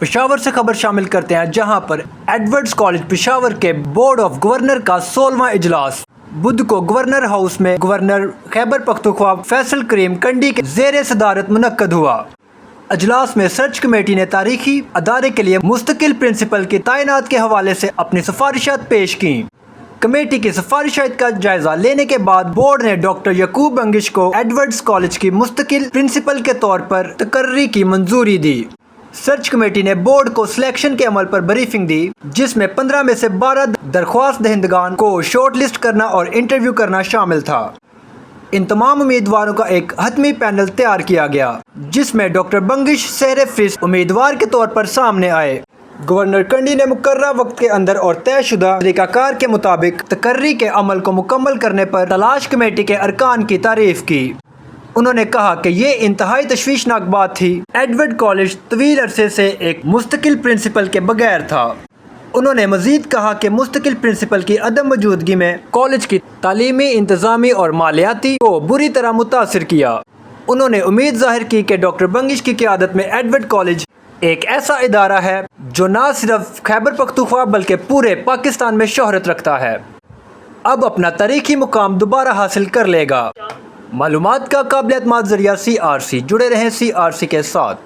پشاور سے خبر شامل کرتے ہیں، جہاں پر ایڈورڈز کالج پشاور کے بورڈ آف گورنر کا 16واں اجلاس بدھ کو گورنر ہاؤس میں گورنر خیبر پختونخوا فیصل کریم کنڈی کے زیر صدارت منعقد ہوا۔ اجلاس میں سرچ کمیٹی نے تاریخی ادارے کے لیے مستقل پرنسپل کی تعینات کے حوالے سے اپنی سفارشات پیش کیں۔ کمیٹی کی سفارشات کا جائزہ لینے کے بعد بورڈ نے ڈاکٹر یعقوب بنگش کو ایڈورڈز کالج کی مستقل پرنسپل کے طور پر تقرری کی منظوری دی۔ سرچ کمیٹی نے بورڈ کو سلیکشن کے عمل پر بریفنگ دی، جس میں 15 میں سے 12 درخواست دہندگان کو شارٹ لسٹ کرنا اور انٹرویو کرنا شامل تھا۔ ان تمام امیدواروں کا ایک حتمی پینل تیار کیا گیا، جس میں ڈاکٹر بنگش سہرِ فہرست امیدوار کے طور پر سامنے آئے۔ گورنر کنڈی نے مقررہ وقت کے اندر اور طے شدہ طریقہ کار کے مطابق تقرری کے عمل کو مکمل کرنے پر تلاش کمیٹی کے ارکان کی تعریف کی۔ انہوں نے کہا کہ یہ انتہائی تشویشناک بات تھی۔ ایڈورڈ کالج طویل عرصے سے ایک مستقل پرنسپل کے بغیر تھا۔ انہوں نے مزید کہا کہ مستقل پرنسپل کی عدم موجودگی میں کالج کی تعلیمی، انتظامی اور مالیاتی کو بری طرح متاثر کیا۔ انہوں نے امید ظاہر کی کہ ڈاکٹر بنگش کی قیادت میں ایڈورڈ کالج ایک ایسا ادارہ ہے جو نہ صرف خیبر پختونخوا بلکہ پورے پاکستان میں شہرت رکھتا ہے، اب اپنا تاریخی مقام دوبارہ حاصل کر لے گا۔ معلومات کا قابل اعتماد ذریعہ CRC، جڑے رہیں CRC کے ساتھ۔